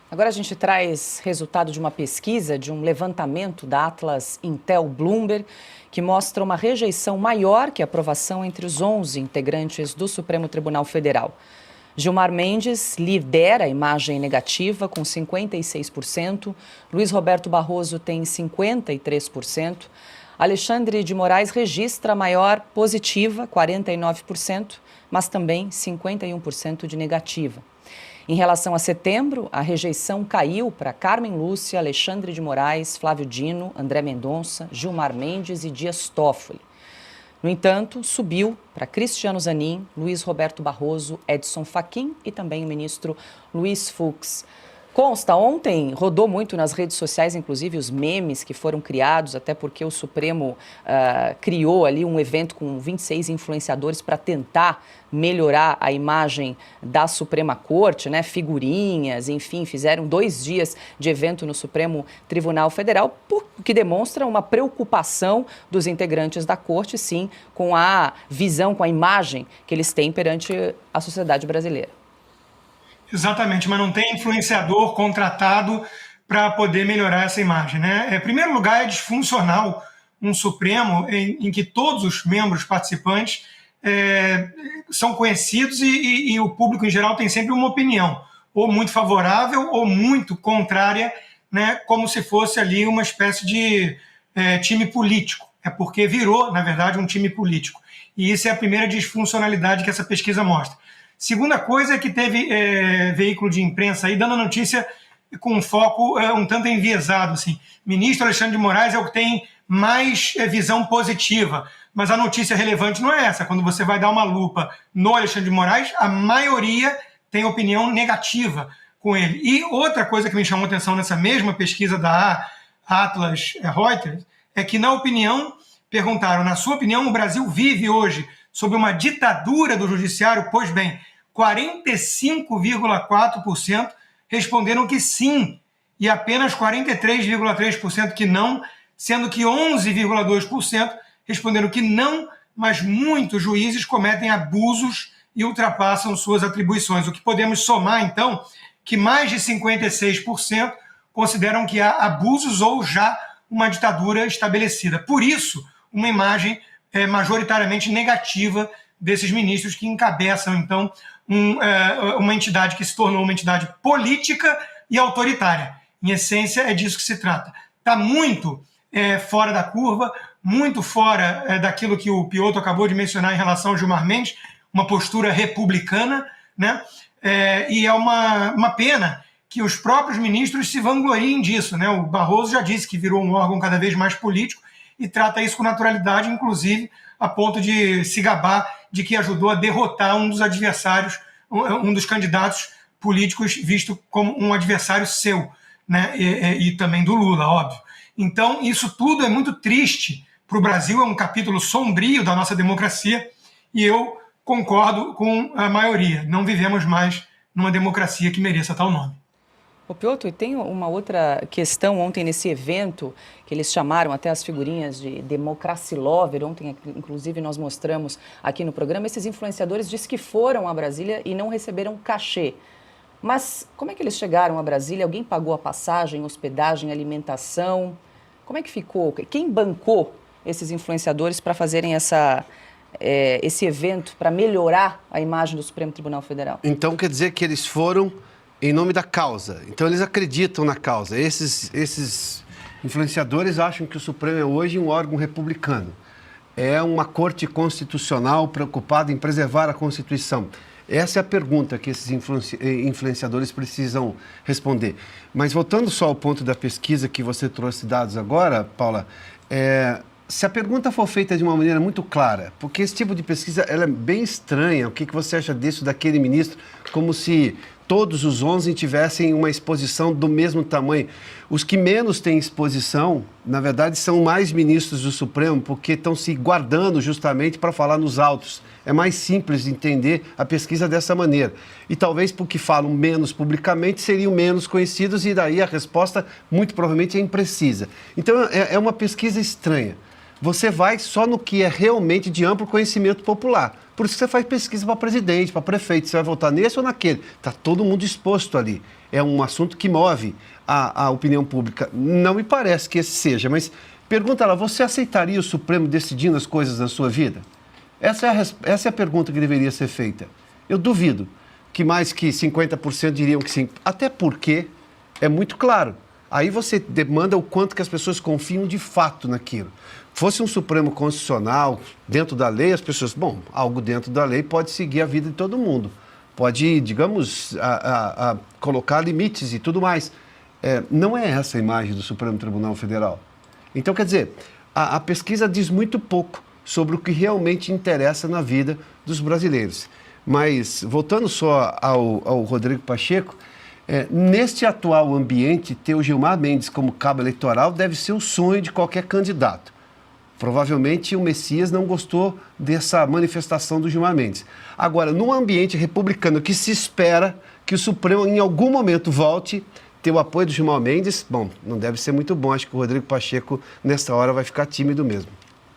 Agora a gente traz resultado de uma pesquisa, de um levantamento da Atlas Intel Bloomberg, que mostra uma rejeição maior que a aprovação entre os 11 integrantes do Supremo Tribunal Federal. Gilmar Mendes lidera a imagem negativa com 56%, Luiz Roberto Barroso tem 53%, Alexandre de Moraes registra a maior positiva, 49%, mas também 51% de negativa. Em relação a setembro, a rejeição caiu para Carmen Lúcia, Alexandre de Moraes, Flávio Dino, André Mendonça, Gilmar Mendes e Dias Toffoli. No entanto, subiu para Cristiano Zanin, Luiz Roberto Barroso, Edson Fachin e também o ministro Luiz Fux. Consta, ontem rodou muito nas redes sociais, inclusive os memes que foram criados, até porque o Supremo criou ali um evento com 26 influenciadores para tentar melhorar a imagem da Suprema Corte, né? Figurinhas, enfim, fizeram 2 dias de evento no Supremo Tribunal Federal, o que demonstra uma preocupação dos integrantes da Corte, sim, com a visão, com a imagem que eles têm perante a sociedade brasileira. Exatamente, mas não tem influenciador contratado para poder melhorar essa imagem, né? Em primeiro lugar, é disfuncional um Supremo em que todos os membros participantes são conhecidos e o público em geral tem sempre uma opinião, ou muito favorável ou muito contrária, né? Como se fosse ali uma espécie de time político. É porque virou, na verdade, um time político. E isso é a primeira disfuncionalidade que essa pesquisa mostra. Segunda coisa é que teve veículo de imprensa aí dando a notícia com um foco um tanto enviesado. Assim. Ministro Alexandre de Moraes é o que tem mais visão positiva, mas a notícia relevante não é essa. Quando você vai dar uma lupa no Alexandre de Moraes, a maioria tem opinião negativa com ele. E outra coisa que me chamou a atenção nessa mesma pesquisa da Atlas Reuters é que, na opinião, perguntaram, na sua opinião, o Brasil vive hoje sob uma ditadura do judiciário? Pois bem, 45,4% responderam que sim, e apenas 43,3% que não, sendo que 11,2% responderam que não, mas muitos juízes cometem abusos e ultrapassam suas atribuições. O que podemos somar, então, que mais de 56% consideram que há abusos ou já uma ditadura estabelecida. Por isso, uma imagem majoritariamente negativa desses ministros que encabeçam, então, uma entidade que se tornou uma entidade política e autoritária. Em essência, é disso que se trata. Está muito fora da curva, muito fora daquilo que o Piotr acabou de mencionar em relação ao Gilmar Mendes, uma postura republicana, né? E é uma pena que os próprios ministros se vangloriem disso, né? O Barroso já disse que virou um órgão cada vez mais político e trata isso com naturalidade, inclusive a ponto de se gabar de que ajudou a derrotar um dos adversários, um dos candidatos políticos visto como um adversário seu, né? E também do Lula, óbvio. Então, isso tudo é muito triste para o Brasil, é um capítulo sombrio da nossa democracia, e eu concordo com a maioria. Não vivemos mais numa democracia que mereça tal nome. Ô Piotr, tem uma outra questão ontem nesse evento, que eles chamaram até as figurinhas de Democracy Lover. Ontem, inclusive, nós mostramos aqui no programa, esses influenciadores dizem que foram a Brasília e não receberam cachê. Mas como é que eles chegaram a Brasília? Alguém pagou a passagem, hospedagem, alimentação? Como é que ficou? Quem bancou esses influenciadores para fazerem esse evento, para melhorar a imagem do Supremo Tribunal Federal? Então quer dizer que eles foram em nome da causa. Então, eles acreditam na causa. Esses influenciadores acham que o Supremo é hoje um órgão republicano. É uma corte constitucional preocupada em preservar a Constituição. Essa é a pergunta que esses influenciadores precisam responder. Mas voltando só ao ponto da pesquisa que você trouxe dados agora, Paula, se a pergunta for feita de uma maneira muito clara, porque esse tipo de pesquisa ela é bem estranha, o que você acha disso, daquele ministro, como se todos os 11 tivessem uma exposição do mesmo tamanho. Os que menos têm exposição, na verdade, são mais ministros do Supremo, porque estão se guardando justamente para falar nos autos. É mais simples entender a pesquisa dessa maneira. E talvez porque falam menos publicamente, seriam menos conhecidos, e daí a resposta, muito provavelmente, é imprecisa. Então, é uma pesquisa estranha. Você vai só no que é realmente de amplo conhecimento popular. Por isso que você faz pesquisa para presidente, para prefeito. Você vai votar nesse ou naquele. Está todo mundo exposto ali. é um assunto que move a opinião pública. Não me parece que esse seja, mas pergunta lá, você aceitaria o Supremo decidindo as coisas da sua vida? Essa é a pergunta que deveria ser feita. Eu duvido que mais que 50% diriam que sim, até porque é muito claro. Aí você demanda o quanto que as pessoas confiam de fato naquilo. Fosse um Supremo Constitucional, dentro da lei, as pessoas, bom, algo dentro da lei pode seguir a vida de todo mundo. Pode, digamos, colocar limites e tudo mais. Não é essa a imagem do Supremo Tribunal Federal. Então, quer dizer, a pesquisa diz muito pouco sobre o que realmente interessa na vida dos brasileiros. Mas, voltando só ao Rodrigo Pacheco, neste atual ambiente, ter o Gilmar Mendes como cabo eleitoral deve ser o sonho de qualquer candidato. Provavelmente o Messias não gostou dessa manifestação do Gilmar Mendes. Agora, num ambiente republicano que se espera que o Supremo em algum momento volte, ter o apoio do Gilmar Mendes, bom, não deve ser muito bom. Acho que o Rodrigo Pacheco, nessa hora, vai ficar tímido mesmo.